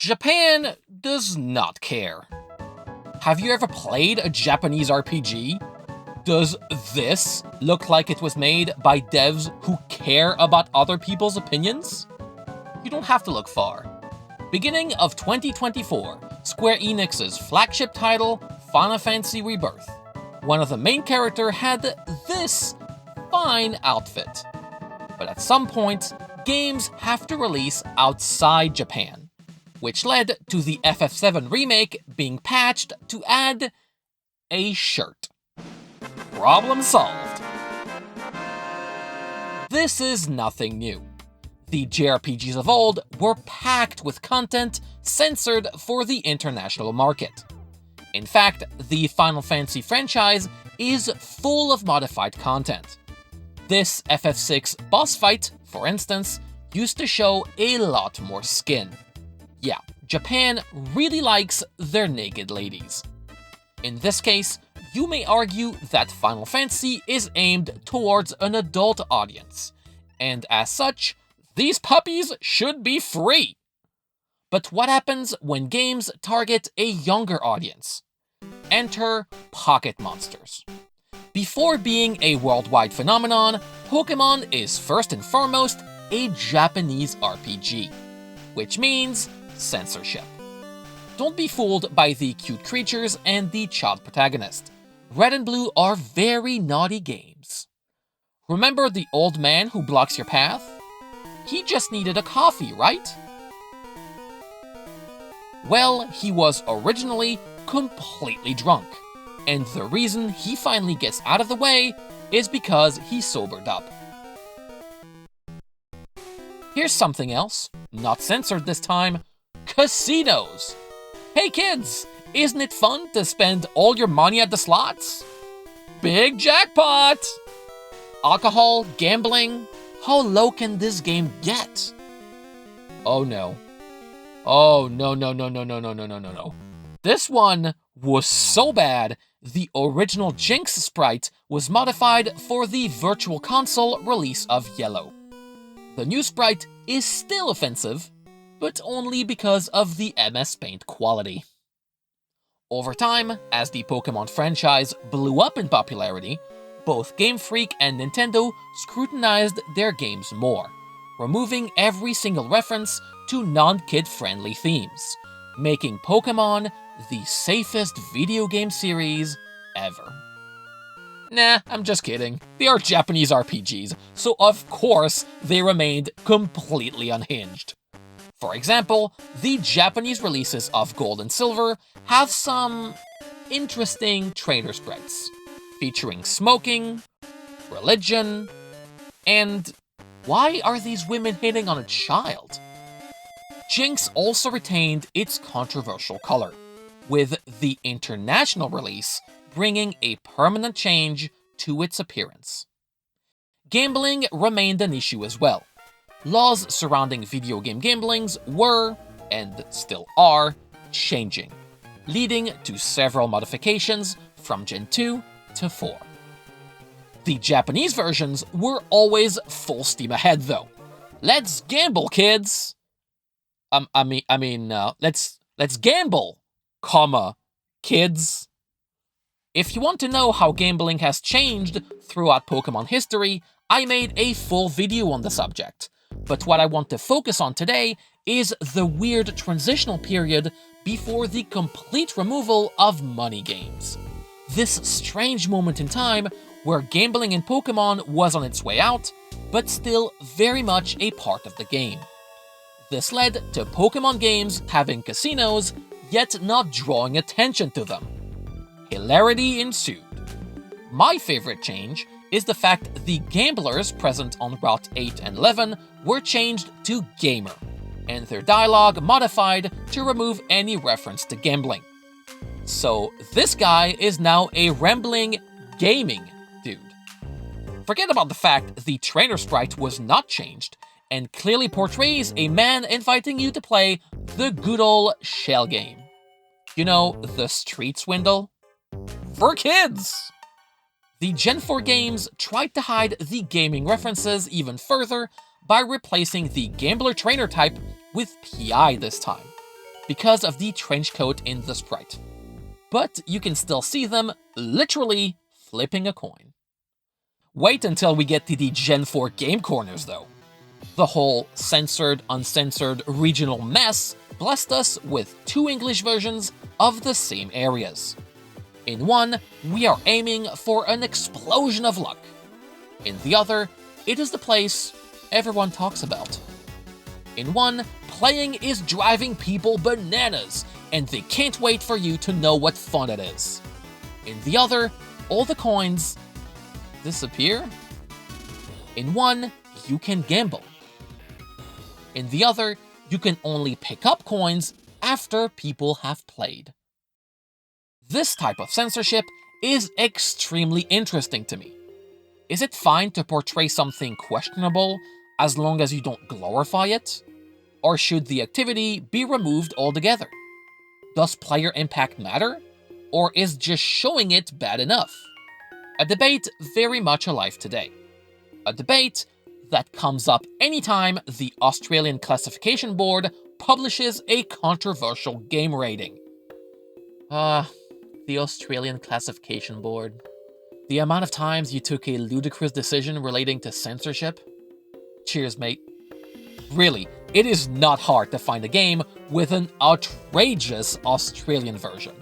Japan does not care. Have you ever played a Japanese RPG? Does this look like it was made by devs who care about other people's opinions? You don't have to look far. Beginning of 2024, Square Enix's flagship title, Final Fantasy Rebirth. One of the main characters had this fine outfit. But at some point, games have to release outside Japan, which led to the FF7 remake being patched to add a shirt. Problem solved. This is nothing new. The JRPGs of old were packed with content censored for the international market. In fact, the Final Fantasy franchise is full of modified content. This FF6 boss fight, for instance, used to show a lot more skin. Yeah, Japan really likes their naked ladies. In this case, you may argue that Final Fantasy is aimed towards an adult audience, and as such, these puppies should be free. But what happens when games target a younger audience? Enter pocket monsters. Before being a worldwide phenomenon, Pokémon is first and foremost a Japanese RPG, which means censorship. Don't be fooled by the cute creatures and the child protagonist. Red and Blue are very naughty games. Remember the old man who blocks your path? He just needed a coffee, right? Well, he was originally completely drunk, and the reason he finally gets out of the way is because he sobered up. Here's something else, not censored this time: casinos. Hey kids, isn't it fun to spend all your money at the slots? Big jackpot! Alcohol, gambling, how low can this game get? Oh no. Oh no. This one was so bad, the original Jinx sprite was modified for the Virtual Console release of Yellow. The new sprite is still offensive, but only because of the MS Paint quality. Over time, as the Pokémon franchise blew up in popularity, both Game Freak and Nintendo scrutinized their games more, removing every single reference to non-kid-friendly themes, making Pokémon the safest video game series ever. Nah, I'm just kidding. They are Japanese RPGs, so of course they remained completely unhinged. For example, the Japanese releases of Gold and Silver have some interesting trainer sprites, featuring smoking, religion, and why are these women hitting on a child? Jinx also retained its controversial color, with the international release bringing a permanent change to its appearance. Gambling remained an issue as well. Laws surrounding video game gamblings were, and still are, changing, leading to several modifications from Gen 2 to 4. The Japanese versions were always full steam ahead though. Let's gamble, kids! Let's gamble, comma, kids. If you want to know how gambling has changed throughout Pokémon history, I made a full video on the subject. But what I want to focus on today is the weird transitional period before the complete removal of money games. This strange moment in time where gambling in Pokémon was on its way out, but still very much a part of the game. This led to Pokémon games having casinos, yet not drawing attention to them. Hilarity ensued. My favorite change is the fact the gamblers present on Route 8 and 11 were changed to gamer, and their dialogue modified to remove any reference to gambling. So this guy is now a rambling gaming dude. Forget about the fact the trainer sprite was not changed, and clearly portrays a man inviting you to play the good old shell game. You know, the street swindle? For kids! The Gen 4 games tried to hide the gaming references even further by replacing the gambler trainer type with PI this time. because of the trench coat in the sprite. But you can still see them literally flipping a coin. Wait until we get to the Gen 4 game corners though. The whole censored, uncensored regional mess blessed us with 2 English versions of the same areas. In one, we are aiming for an explosion of luck. In the other, it is the place everyone talks about. In one, playing is driving people bananas, and they can't wait for you to know what fun it is. In the other, all the coins disappear. In one, you can gamble. In the other, you can only pick up coins after people have played. This type of censorship is extremely interesting to me. Is it fine to portray something questionable as long as you don't glorify it? Or should the activity be removed altogether? Does player impact matter? Or is just showing it bad enough? A debate very much alive today. A debate that comes up anytime the Australian Classification Board publishes a controversial game rating. The Australian Classification Board. The amount of times you took a ludicrous decision relating to censorship? Cheers, mate. Really, it is not hard to find a game with an outrageous Australian version.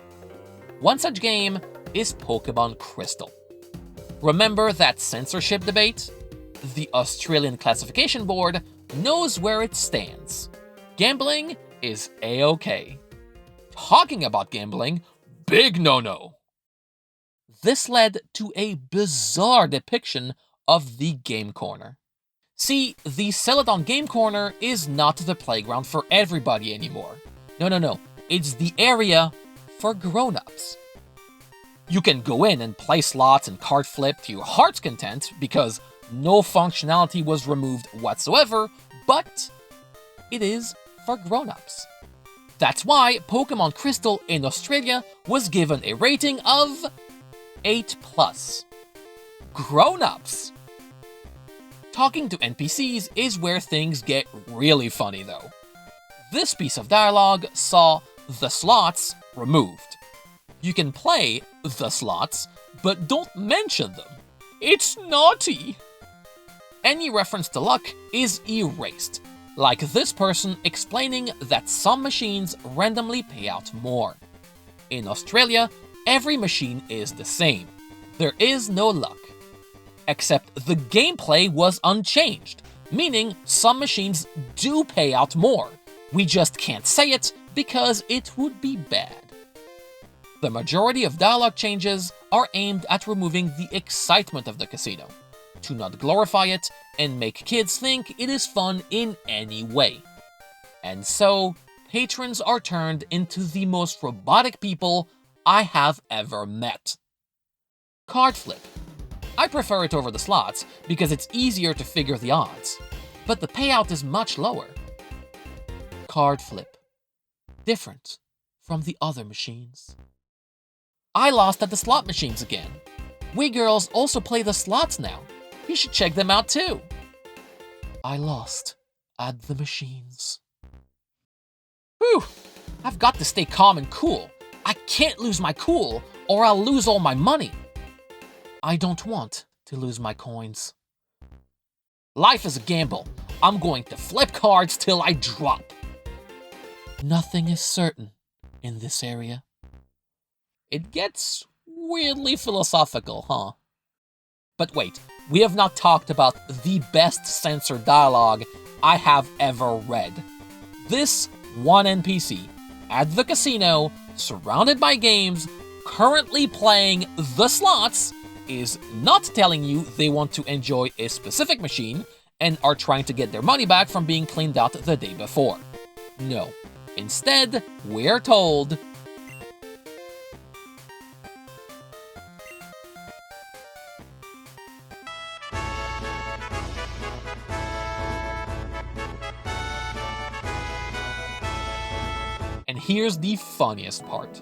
One such game is Pokemon Crystal. Remember that censorship debate? The Australian Classification Board knows where it stands. Gambling is A-OK. Talking about gambling, big no-no. This led to a bizarre depiction of the Game Corner. See, the Celadon Game Corner is not the playground for everybody anymore. No, it's the area for grown-ups. You can go in and play slots and card flip to your heart's content because no functionality was removed whatsoever, but it is for grown-ups. That's why Pokemon Crystal in Australia was given a rating of 8+. Grown-ups! Talking to NPCs is where things get really funny though. This piece of dialogue saw the slots removed. You can play the slots, but don't mention them. It's naughty! Any reference to luck is erased, like this person explaining that some machines randomly pay out more. In Australia, every machine is the same. There is no luck. Except the gameplay was unchanged, meaning some machines do pay out more. We just can't say it because it would be bad. The majority of dialogue changes are aimed at removing the excitement of the casino, to not glorify it and make kids think it is fun in any way. And so, patrons are turned into the most robotic people I have ever met. Card flip. I prefer it over the slots because it's easier to figure the odds, but the payout is much lower. Card flip. Different from the other machines. I lost at the slot machines again. We girls also play the slots now. You should check them out too. I lost at the machines. Whew, I've got to stay calm and cool. I can't lose my cool or I'll lose all my money. I don't want to lose my coins. Life is a gamble. I'm going to flip cards till I drop. Nothing is certain in this area. It gets weirdly philosophical, huh? But wait, we have not talked about the best censored dialogue I have ever read. This one NPC at the casino, surrounded by games, currently playing the slots, is not telling you they want to enjoy a specific machine and are trying to get their money back from being cleaned out the day before. No. Instead, we're told, and here's the funniest part.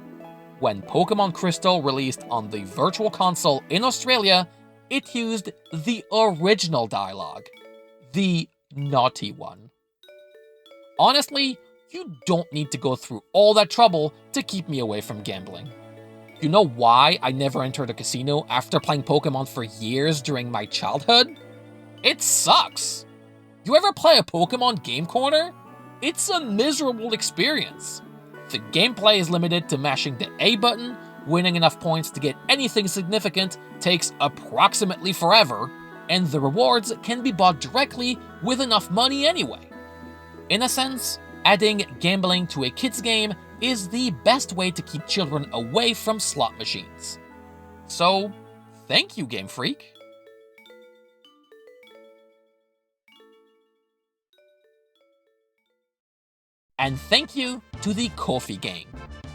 When Pokemon Crystal released on the Virtual Console in Australia, it used the original dialogue. The naughty one. Honestly, You don't need to go through all that trouble to keep me away from gambling. You know why I never entered a casino after playing Pokemon for years during my childhood? It sucks! You ever play a Pokemon Game Corner? It's a miserable experience. The gameplay is limited to mashing the A button, winning enough points to get anything significant takes approximately forever, and the rewards can be bought directly with enough money anyway. In a sense, adding gambling to a kid's game is the best way to keep children away from slot machines. So, thank you, Game Freak. And thank you to the Ko-fi gang,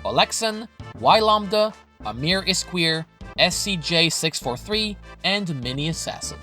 Alexan, Y Lambda, Amir Isqueer, SCJ643, and Mini Assassin.